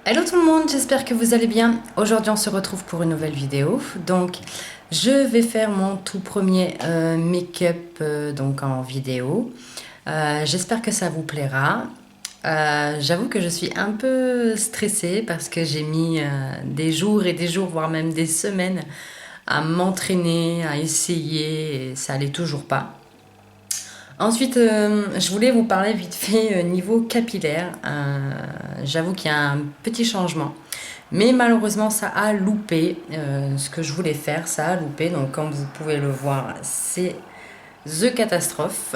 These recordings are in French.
Hello tout le monde, j'espère que vous allez bien. Aujourd'hui on se retrouve pour une nouvelle vidéo. Donc je vais faire mon tout premier make-up donc en vidéo. J'espère que ça vous plaira. J'avoue que je suis un peu stressée parce que j'ai mis des jours et des jours, voire même des semaines à m'entraîner, à essayer et ça allait toujours pas. Ensuite, je voulais vous parler vite fait niveau capillaire. J'avoue qu'il y a un petit changement. Mais malheureusement, ça a loupé. Ce que je voulais faire, ça a loupé. Donc, comme vous pouvez le voir, c'est The Catastrophe.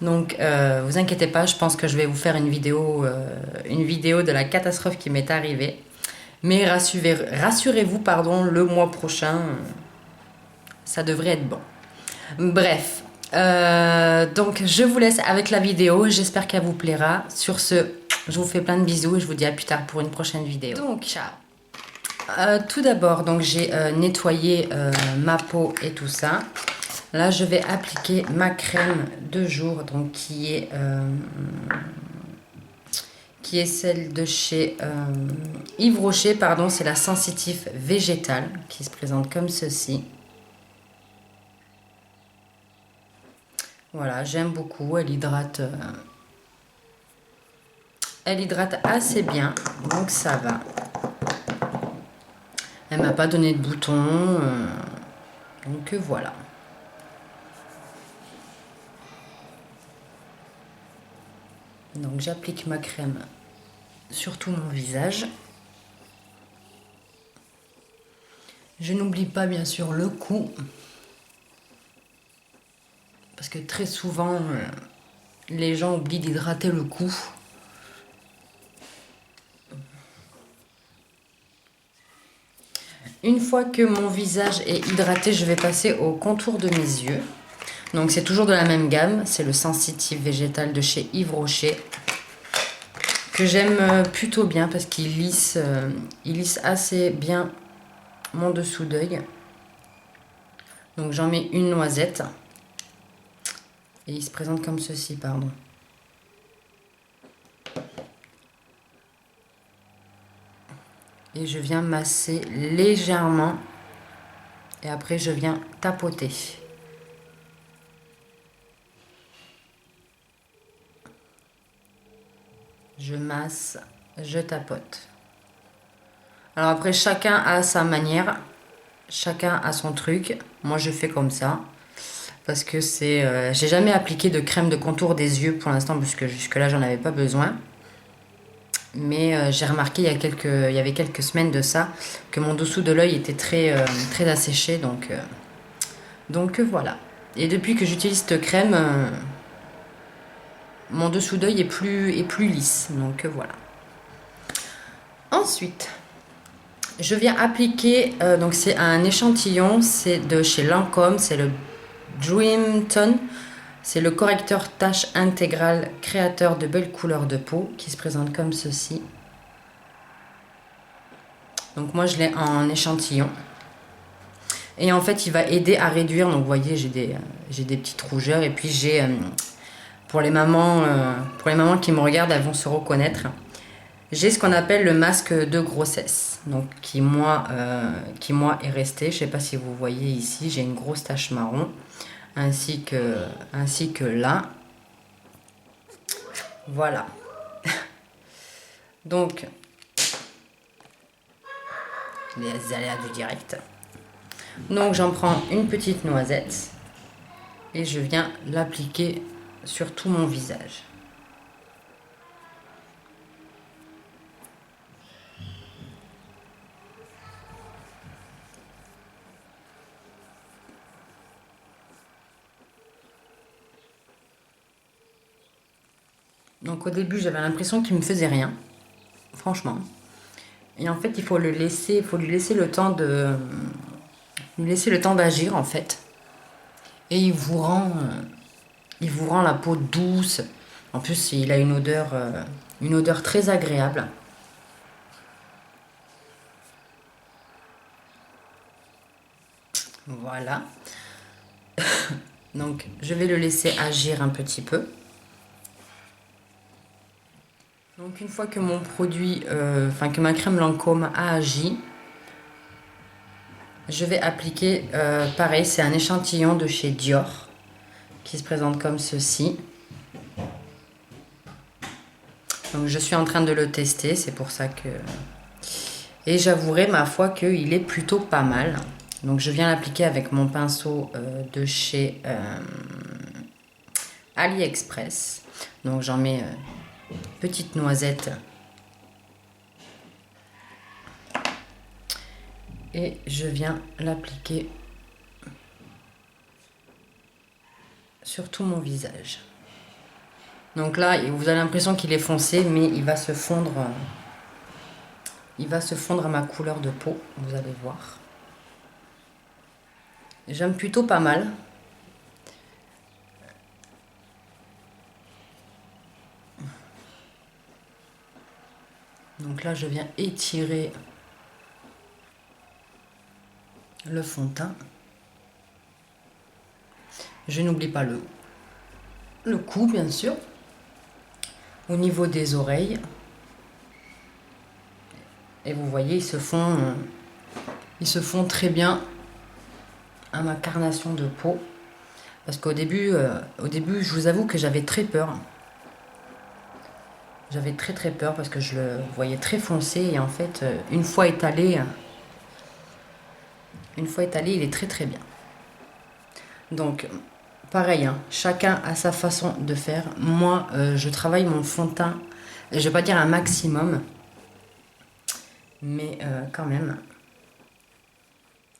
Donc, vous inquiétez pas, je pense que je vais vous faire une vidéo de la catastrophe qui m'est arrivée. Mais rassurez-vous, pardon, le mois prochain, ça devrait être bon. Bref, donc je vous laisse avec la vidéo. J'espère qu'elle vous plaira. Sur ce, je vous fais plein de bisous et je vous dis à plus tard pour une prochaine vidéo. Donc, ciao. Tout d'abord, donc j'ai nettoyé ma peau et tout ça. Là, je vais appliquer ma crème de jour, donc qui est celle de chez Yves Rocher, pardon, c'est la Sensitive Végétale qui se présente comme ceci. Voilà, j'aime beaucoup, elle hydrate assez bien, donc ça va. Elle m'a pas donné de boutons, donc voilà. Donc j'applique ma crème sur tout mon visage. Je n'oublie pas bien sûr le cou, parce que très souvent les gens oublient d'hydrater le cou. Une fois que mon visage est hydraté, je vais passer au contour de mes yeux. Donc c'est toujours de la même gamme, c'est le Sensitive Végétal de chez Yves Rocher, que j'aime plutôt bien parce il lisse assez bien mon dessous d'œil. Donc j'en mets une noisette et il se présente comme ceci, pardon. Et je viens masser légèrement et après je viens tapoter. Je masse, je tapote. Alors après, chacun a sa manière, chacun a son truc. Moi, je fais comme ça parce que j'ai jamais appliqué de crème de contour des yeux pour l'instant parce que jusque-là, j'en avais pas besoin. Mais j'ai remarqué il y avait quelques semaines de ça que mon dessous de l'œil était très asséché, donc voilà. Et depuis que j'utilise cette crème, mon dessous d'œil est plus lisse, donc voilà. Ensuite, je viens appliquer, donc c'est un échantillon, c'est de chez Lancôme, c'est le Dream Tone. C'est le correcteur tache intégral créateur de belles couleurs de peau qui se présente comme ceci. Donc moi je l'ai en échantillon. Et en fait il va aider à réduire, donc vous voyez j'ai des petites rougeurs et puis j'ai, pour les mamans qui me regardent, elles vont se reconnaître. J'ai ce qu'on appelle le masque de grossesse, donc qui moi est resté. Je ne sais pas si vous voyez ici, j'ai une grosse tache marron, ainsi que là. Voilà. Donc, les aléas du direct. Donc j'en prends une petite noisette et je viens l'appliquer sur tout mon visage. Donc au début j'avais l'impression qu'il me faisait rien, franchement. Et en fait il faut lui laisser le temps d'agir en fait. Et il vous rend la peau douce. En plus il a une odeur très agréable. Voilà. Donc je vais le laisser agir un petit peu. Donc une fois que mon produit, que ma crème Lancôme a agi, je vais appliquer, pareil, c'est un échantillon de chez Dior qui se présente comme ceci. Donc je suis en train de le tester, c'est pour ça que... Et j'avouerai ma foi qu'il est plutôt pas mal. Donc je viens l'appliquer avec mon pinceau de chez AliExpress. Donc j'en mets petite noisette. Et je viens l'appliquer sur tout mon visage. Donc là, vous avez l'impression qu'il est foncé, mais il va se fondre. Il va se fondre à ma couleur de peau, vous allez voir. J'aime plutôt pas mal. Donc là, je viens étirer le fond de teint. Je n'oublie pas le cou, bien sûr. Au niveau des oreilles. Et vous voyez, ils se font très bien à ma carnation de peau. Parce qu'au début, je vous avoue que j'avais très peur. J'avais très peur parce que je le voyais très foncé. Et en fait, une fois étalé, il est très bien. Donc, pareil, hein, chacun a sa façon de faire. Moi, je travaille mon fond de teint, je vais pas dire un maximum, mais quand même,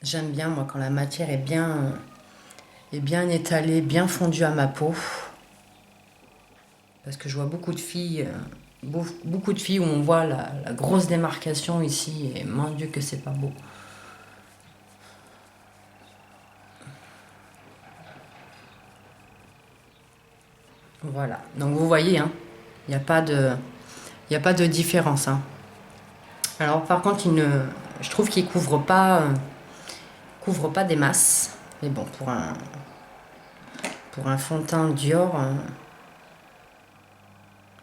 j'aime bien, moi, quand la matière est bien étalée, bien fondue à ma peau. Parce que je vois beaucoup de filles où on voit la grosse démarcation ici, et mon Dieu que c'est pas beau. Voilà, donc vous voyez, hein, il n'y a pas de différence. Hein. Alors par contre, je trouve qu'il couvre pas des masses. Mais bon, pour un fond de teint Dior,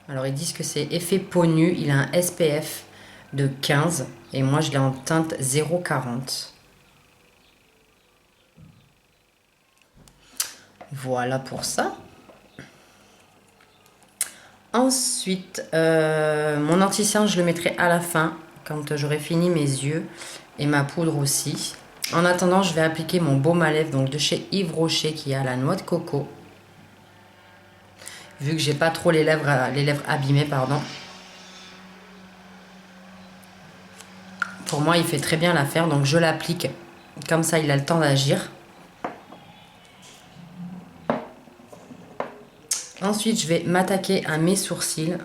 alors ils disent que c'est effet peau nue. Il a un SPF de 15 et moi je l'ai en teinte 0,40. Voilà pour ça. Ensuite, mon anti-cerne, je le mettrai à la fin, quand j'aurai fini mes yeux et ma poudre aussi. En attendant, je vais appliquer mon baume à lèvres donc de chez Yves Rocher qui a la noix de coco. Vu que j'ai pas trop les lèvres abîmées, pardon. Pour moi, il fait très bien l'affaire, donc je l'applique. Comme ça, il a le temps d'agir. Ensuite, je vais m'attaquer à mes sourcils.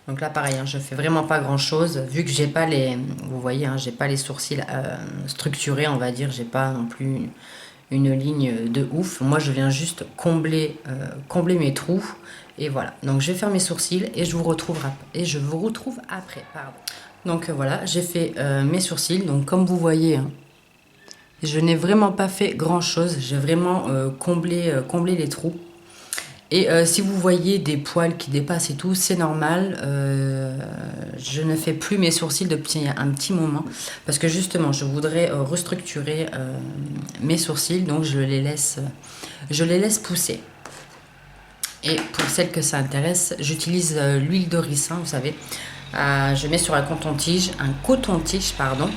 Donc là, pareil, hein, je fais vraiment pas grand chose. Vu que j'ai pas les... Vous voyez, hein, j'ai pas les sourcils structurés, on va dire. J'ai pas non plus une ligne de ouf. Moi, je viens juste combler mes trous. Et voilà. Donc, je vais faire mes sourcils et je vous retrouve après. Pardon. Donc, voilà, j'ai fait mes sourcils. Donc, comme vous voyez... Hein, je n'ai vraiment pas fait grand chose, j'ai vraiment comblé les trous. Et si vous voyez des poils qui dépassent et tout, c'est normal. Je ne fais plus mes sourcils depuis un petit moment. Parce que justement, je voudrais restructurer mes sourcils, donc je les laisse pousser. Et pour celles que ça intéresse, j'utilise l'huile de ricin, vous savez. Je mets sur un coton-tige, pardon.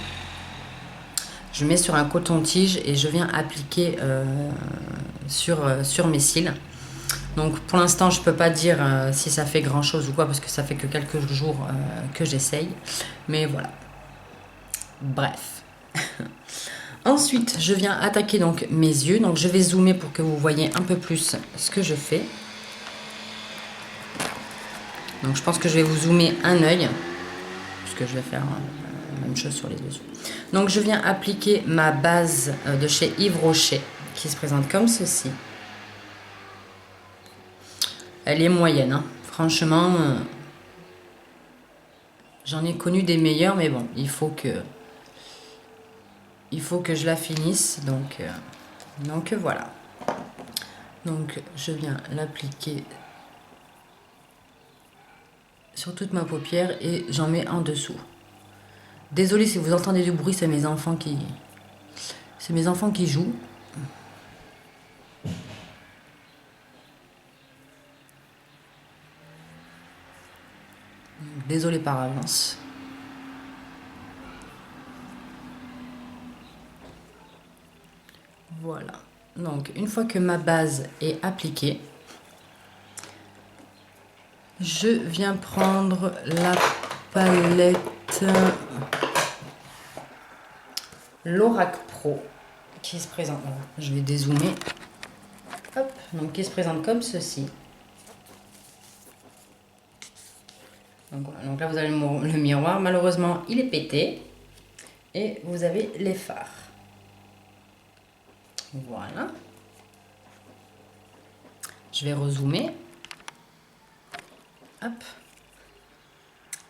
Je mets sur un coton-tige et je viens appliquer sur mes cils. Donc pour l'instant, je ne peux pas dire si ça fait grand chose ou quoi, parce que ça fait que quelques jours que j'essaye. Mais voilà. Bref. Ensuite, je viens attaquer donc mes yeux. Donc je vais zoomer pour que vous voyez un peu plus ce que je fais. Donc je pense que je vais vous zoomer un œil, puisque je vais faire la même chose sur les deux yeux. Donc je viens appliquer ma base de chez Yves Rocher, qui se présente comme ceci. Elle est moyenne, hein. Franchement, j'en ai connu des meilleures, mais bon, il faut que je la finisse, donc voilà. Donc je viens l'appliquer sur toute ma paupière et j'en mets en dessous. Désolée si vous entendez du bruit, c'est mes enfants qui jouent. Désolée par avance. Voilà. Donc une fois que ma base est appliquée, je viens prendre la palette Lorac Pro qui se présente. Voilà, je vais dézoomer. Hop, donc qui se présente comme ceci. Donc là vous avez le miroir. Malheureusement il est pété. Et vous avez les fards. Voilà. Je vais rezoomer. Hop.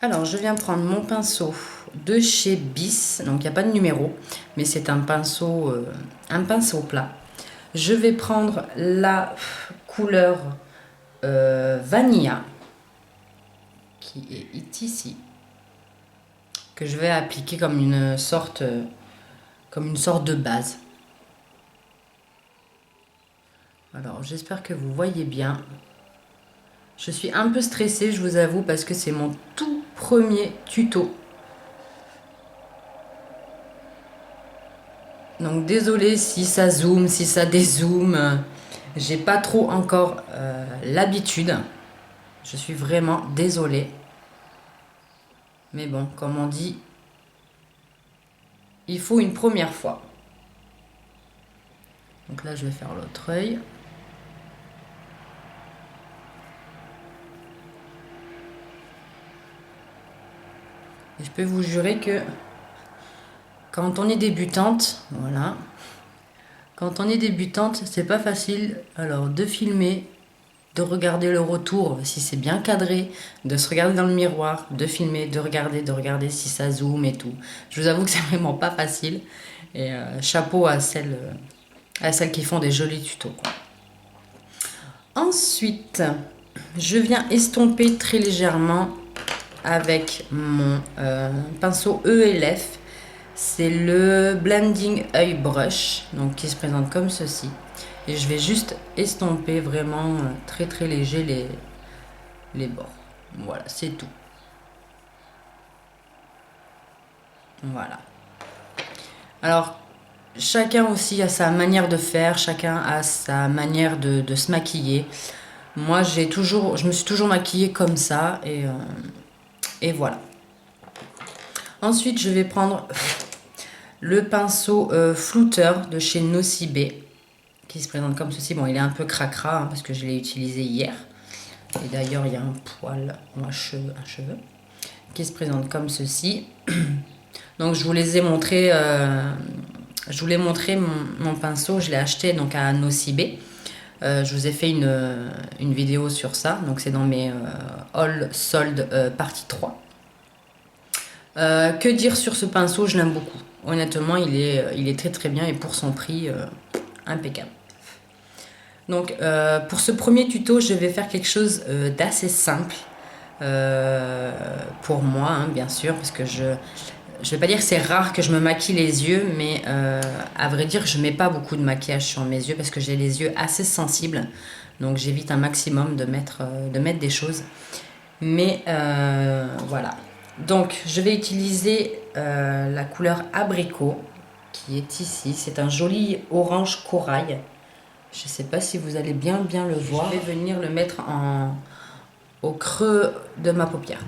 Alors, je viens prendre mon pinceau de chez Bis. Donc, il n'y a pas de numéro, mais c'est un pinceau plat. Je vais prendre la couleur Vanilla, qui est ici, que je vais appliquer comme une sorte de base. Alors, j'espère que vous voyez bien. Je suis un peu stressée, je vous avoue, parce que c'est mon tout premier tuto. Donc désolée si ça zoome, si ça dézoome. J'ai pas trop encore l'habitude. Je suis vraiment désolée. Mais bon, comme on dit, il faut une première fois. Donc là, je vais faire l'autre œil. Et je peux vous jurer que quand on est débutante, voilà, quand on est débutante, c'est pas facile alors de filmer, de regarder le retour si c'est bien cadré, de se regarder dans le miroir, de filmer, de regarder si ça zoome et tout. Je vous avoue que c'est vraiment pas facile. Et chapeau à celles qui font des jolis tutos, quoi. Ensuite, je viens estomper très légèrement avec mon pinceau ELF. C'est le Blending Eye Brush, donc qui se présente comme ceci. Et je vais juste estomper vraiment très très léger les bords. Voilà, c'est tout. Voilà. Alors, chacun aussi a sa manière de faire, chacun a sa manière de se maquiller. Moi, je me suis toujours maquillée comme ça et voilà. Ensuite, je vais prendre le pinceau flouteur de chez Nocibé qui se présente comme ceci. Bon, il est un peu cracra parce que je l'ai utilisé hier. Et d'ailleurs, il y a un poil ou un cheveu qui se présente comme ceci. Donc, je vous les ai montré. Je vous l'ai montré mon pinceau. Je l'ai acheté donc à Nocibé. Je vous ai fait une vidéo sur ça. Donc, c'est dans mes All Sold partie 3. Que dire sur ce pinceau? Je l'aime beaucoup. Honnêtement, il est très très bien et pour son prix, impeccable. Donc, pour ce premier tuto, je vais faire quelque chose d'assez simple pour moi, hein, bien sûr, parce que je vais pas dire que c'est rare que je me maquille les yeux, mais à vrai dire, je mets pas beaucoup de maquillage sur mes yeux parce que j'ai les yeux assez sensibles. Donc, j'évite un maximum de mettre des choses. Mais voilà. Donc, je vais utiliser la couleur abricot qui est ici. C'est un joli orange corail. Je ne sais pas si vous allez bien le voir. Je vais venir le mettre au creux de ma paupière.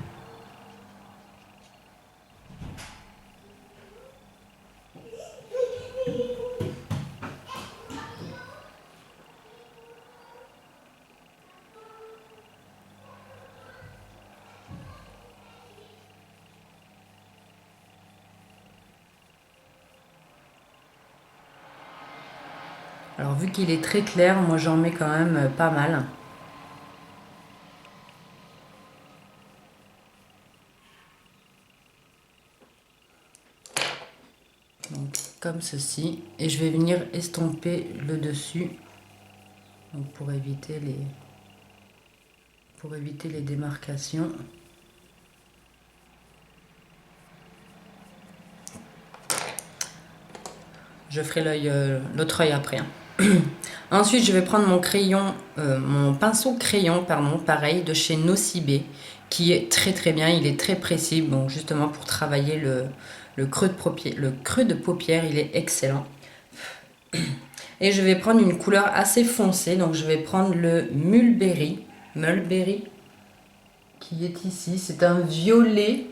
Alors vu qu'il est très clair, moi j'en mets quand même pas mal. Donc comme ceci. Et je vais venir estomper le dessus Donc pour éviter les démarcations. Je ferai l'autre œil après. Ensuite, je vais prendre mon crayon, mon pinceau crayon, pardon, pareil, de chez Nocibé, qui est très très bien. Il est très précis, donc justement pour travailler le creux de paupière, il est excellent. Et je vais prendre une couleur assez foncée, donc je vais prendre le Mulberry, qui est ici. C'est un violet.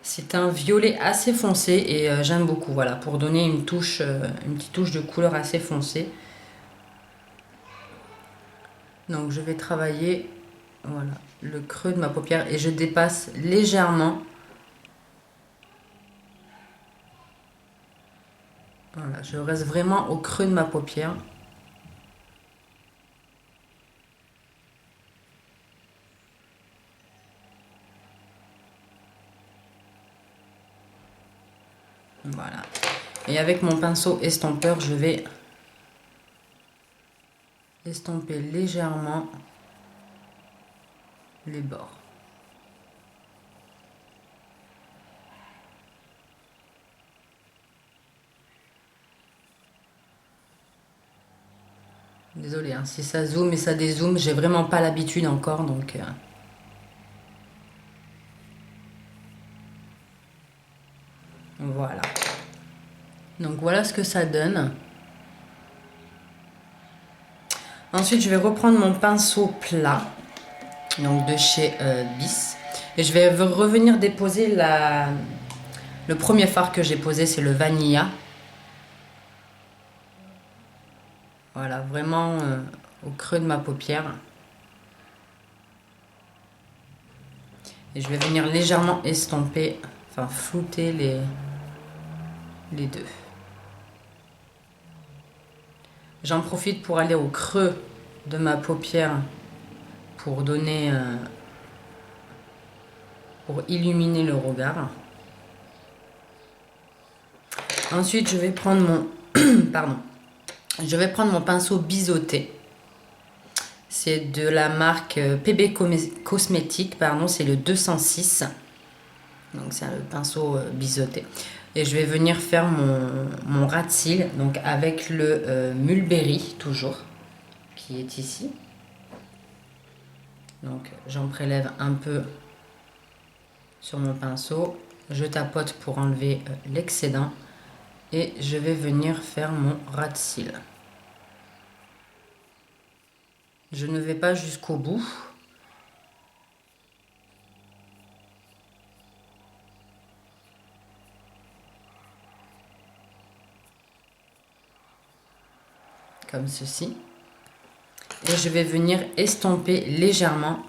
C'est un violet assez foncé et j'aime beaucoup, voilà, pour donner une petite touche de couleur assez foncée. Donc je vais travailler, voilà, le creux de ma paupière et je dépasse légèrement. Voilà, je reste vraiment au creux de ma paupière. Voilà. Et avec mon pinceau estompeur, je vais estomper légèrement les bords. Désolée, hein, si ça zoome et ça dézoome, j'ai vraiment pas l'habitude encore, donc... Voilà. Donc voilà ce que ça donne. Ensuite, je vais reprendre mon pinceau plat, donc de chez Bis. Et je vais revenir déposer le premier fard que j'ai posé, c'est le Vanilla. Voilà, vraiment au creux de ma paupière. Et je vais venir légèrement estomper, enfin flouter les deux. J'en profite pour aller au creux de ma paupière pour donner, pour illuminer le regard. Ensuite, je vais prendre mon, pardon, je vais prendre mon pinceau biseauté. C'est de la marque PB Cosmétique, pardon, c'est le 206. Donc c'est le pinceau biseauté. Et je vais venir faire mon ras de cils, donc avec le Mulberry, toujours, qui est ici. Donc j'en prélève un peu sur mon pinceau. Je tapote pour enlever l'excédent. Et je vais venir faire mon ras de cils. Je ne vais pas jusqu'au bout. Comme ceci. Et je vais venir estomper légèrement.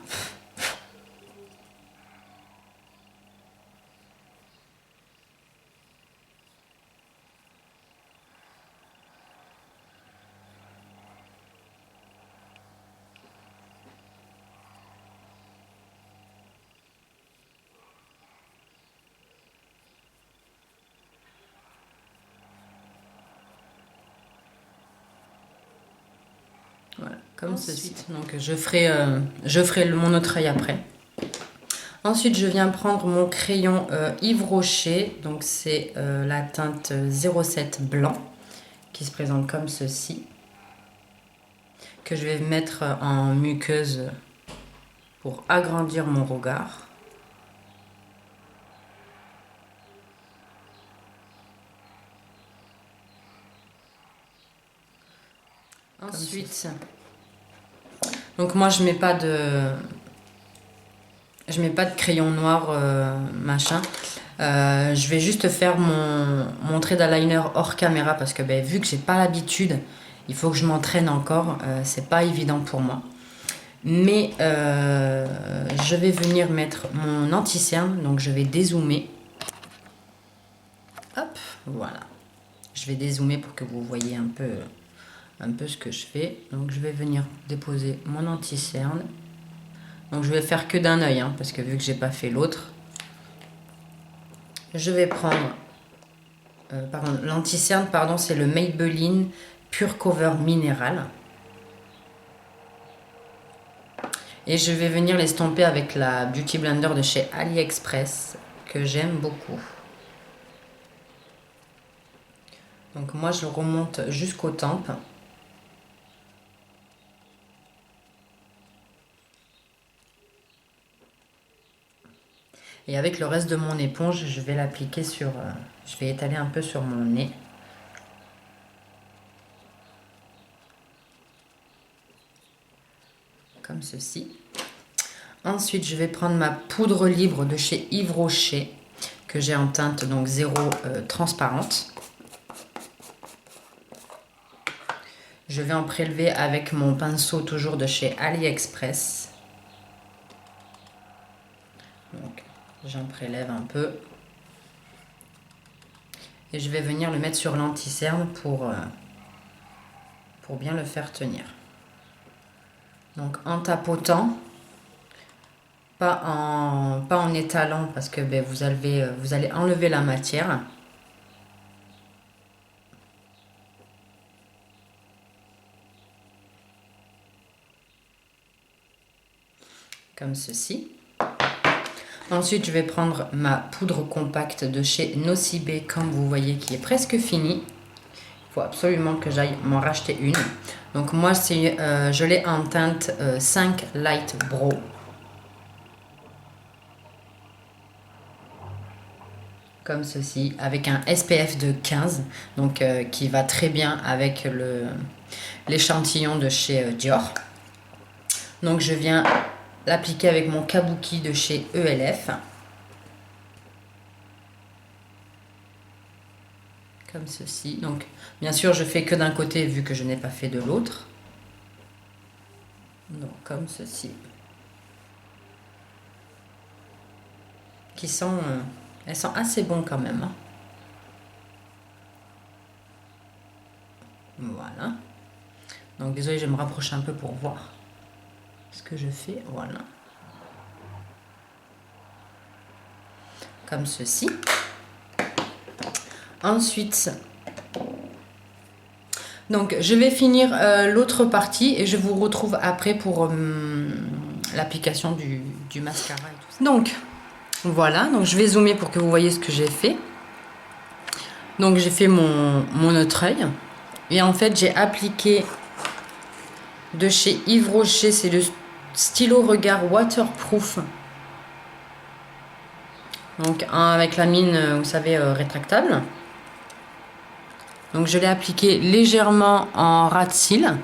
Voilà, comme ceci. Donc je ferai mon autre œil après. Ensuite, je viens prendre mon crayon Yves Rocher. Donc c'est la teinte 07 blanc qui se présente comme ceci. Que je vais mettre en muqueuse pour agrandir mon regard. Ensuite, donc moi je mets pas de crayon noir machin. Je vais juste faire mon trait d'eyeliner hors caméra parce que vu que j'ai pas l'habitude, il faut que je m'entraîne encore. C'est pas évident pour moi. Mais je vais venir mettre mon anti-cerne, donc je vais dézoomer. Hop, voilà. Je vais dézoomer pour que vous voyez un peu ce que je fais. Donc je vais venir déposer mon anti-cerne. Donc je vais faire que d'un œil, parce que vu que j'ai pas fait l'autre. Je vais prendre l'anti-cerne, pardon, c'est le Maybelline Pure Cover Minéral. Et je vais venir l'estomper avec la Beauty Blender de chez AliExpress, que j'aime beaucoup. Donc moi, je le remonte jusqu'aux tempes. Et avec le reste de mon éponge, je vais l'appliquer sur... je vais étaler un peu sur mon nez. Comme ceci. Ensuite, je vais prendre ma poudre libre de chez Yves Rocher, que j'ai en teinte donc 0 transparente. Je vais en prélever avec mon pinceau toujours de chez AliExpress. Donc, j'en prélève un peu. Et je vais venir le mettre sur l'anti-cerne pour bien le faire tenir. Donc, en tapotant, pas en étalant, parce que ben, vous allez enlever la matière. Comme ceci. Ensuite, je vais prendre ma poudre compacte de chez Nocibé, comme vous voyez, qui est presque finie. Il faut absolument que j'aille m'en racheter une. Donc moi, je l'ai en teinte 5 Light Brow. Comme ceci, avec un SPF de 15, donc qui va très bien avec l'échantillon de chez Dior. Donc je viens l'appliquer avec mon kabuki de chez ELF. Comme ceci. Donc bien sûr je fais que d'un côté vu que je n'ai pas fait de l'autre. Donc comme ceci. Elles sont assez bonnes quand même. Hein. Voilà. Donc désolé, je vais me rapprocher un peu pour voir ce que je fais. Voilà. Comme ceci. Ensuite, donc je vais finir l'autre partie et je vous retrouve après pour l'application du mascara et tout ça. Donc voilà, donc je vais zoomer pour que vous voyez ce que j'ai fait. Donc j'ai fait mon autre œil et en fait j'ai appliqué de chez Yves Rocher, c'est le stylo regard waterproof. Donc avec la mine, vous savez, rétractable. Donc je l'ai appliqué légèrement en ras de cils.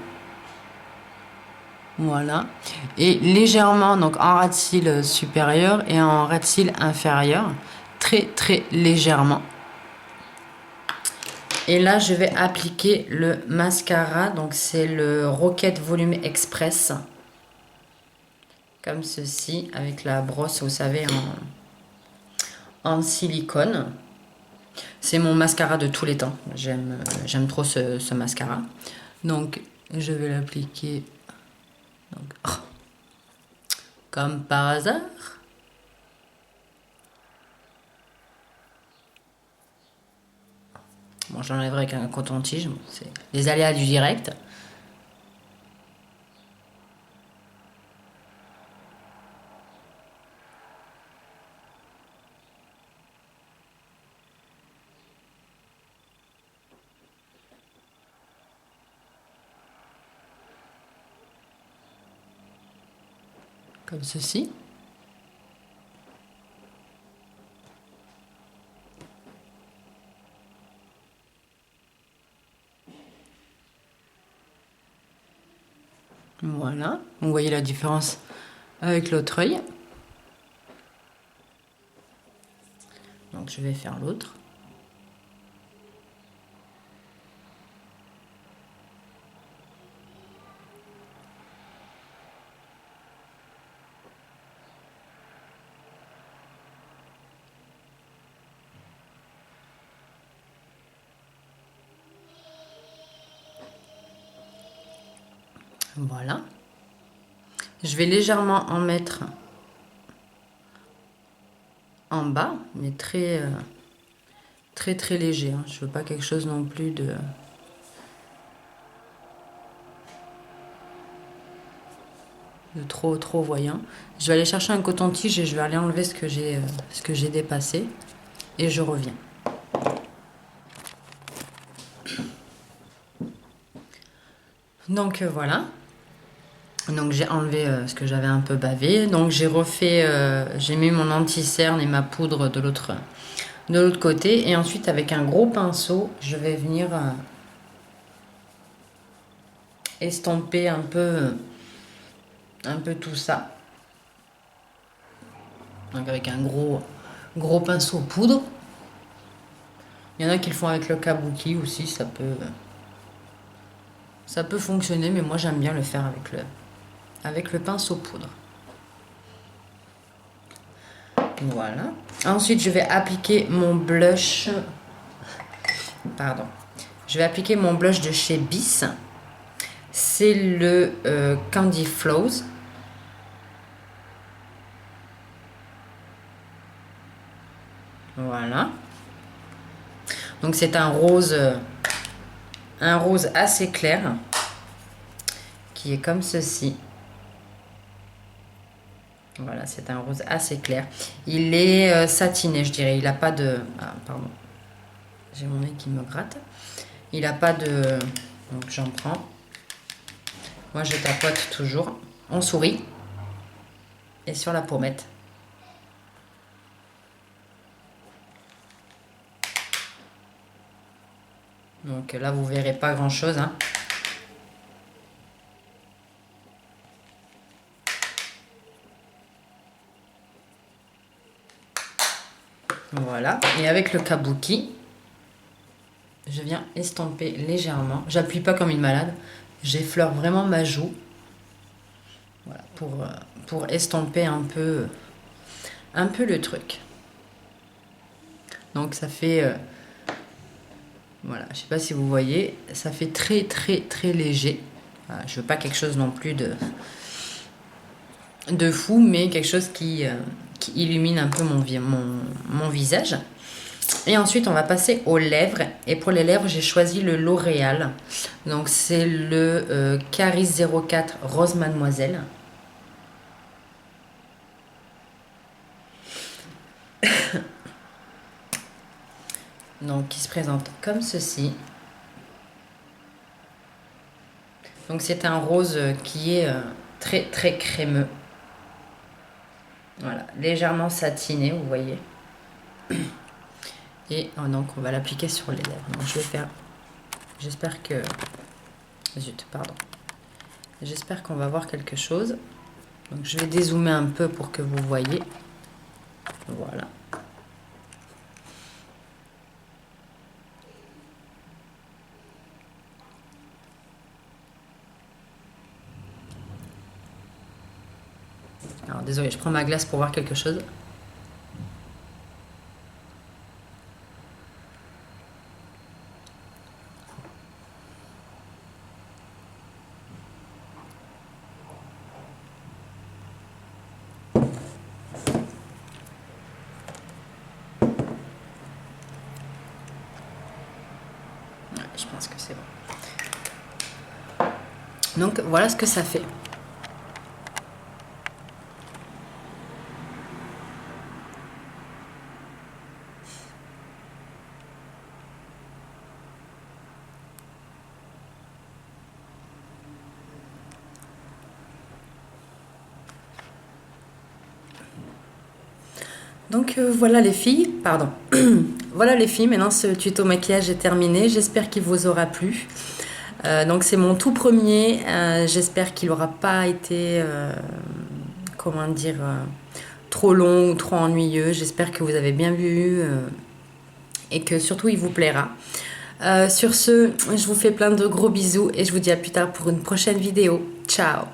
Voilà. Et légèrement donc en ras de cils supérieur et en ras de cils inférieur. Très très légèrement. Et là je vais appliquer le mascara. Donc c'est le Rocket Volume Express. Comme ceci. Avec la brosse, vous savez, en silicone. C'est mon mascara de tous les temps. J'aime trop ce mascara. Donc, je vais l'appliquer. Comme par hasard. Bon, j'enlèverai avec un coton-tige. C'est les aléas du direct. Comme ceci. Voilà. Vous voyez la différence avec l'autre œil. Donc je vais faire l'autre. Voilà. Je vais légèrement en mettre en bas, mais très très léger. Hein. Je veux pas quelque chose non plus de... de trop voyant. Je vais aller chercher un coton-tige et je vais aller enlever ce que j'ai dépassé. Et je reviens. Donc voilà. Donc j'ai enlevé ce que j'avais un peu bavé. Donc j'ai refait, j'ai mis mon anti-cerne et ma poudre de l'autre côté. Et ensuite avec un gros pinceau, je vais venir estomper un peu tout ça. Donc avec un gros pinceau poudre. Il y en a qui le font avec le kabuki aussi, ça peut fonctionner, mais moi j'aime bien le faire avec le pinceau poudre. Voilà. Ensuite, je vais appliquer mon blush. Pardon. Je vais appliquer mon blush de chez Bis. C'est le Candy Flows. Voilà. Donc c'est un rose assez clair qui est comme ceci. Voilà, c'est un rose assez clair. Il est satiné, je dirais. Il n'a pas de... Ah, pardon. J'ai mon nez qui me gratte. Il n'a pas de... Donc j'en prends. Moi, je tapote toujours. On sourit. Et sur la pommette. Donc là, vous verrez pas grand-chose, hein. Voilà. Et avec le kabuki, je viens estomper légèrement. J'appuie pas comme une malade. J'effleure vraiment ma joue. Voilà, pour estomper un peu le truc. Donc ça fait... voilà, je sais pas si vous voyez, ça fait très léger. Voilà, je veux pas quelque chose non plus de fou, mais quelque chose qui illumine un peu mon visage. Et ensuite, on va passer aux lèvres. Et pour les lèvres, j'ai choisi le L'Oréal. Donc, c'est le Caris 04 Rose Mademoiselle. Donc, qui se présente comme ceci. Donc, c'est un rose qui est très crémeux. Voilà, légèrement satiné, vous voyez. Et donc, on va l'appliquer sur les lèvres. Donc, je vais faire... J'espère que... Zut, pardon. J'espère qu'on va voir quelque chose. Donc, je vais dézoomer un peu pour que vous voyez. Voilà. Alors, désolé, je prends ma glace pour voir quelque chose. Je pense que c'est bon. Donc voilà ce que ça fait. Donc voilà les filles, pardon. Voilà les filles, maintenant ce tuto maquillage est terminé. J'espère qu'il vous aura plu. Donc c'est mon tout premier. J'espère qu'il n'aura pas été, comment dire, trop long ou trop ennuyeux. J'espère que vous avez bien vu et que surtout il vous plaira. Sur ce, je vous fais plein de gros bisous et je vous dis à plus tard pour une prochaine vidéo. Ciao!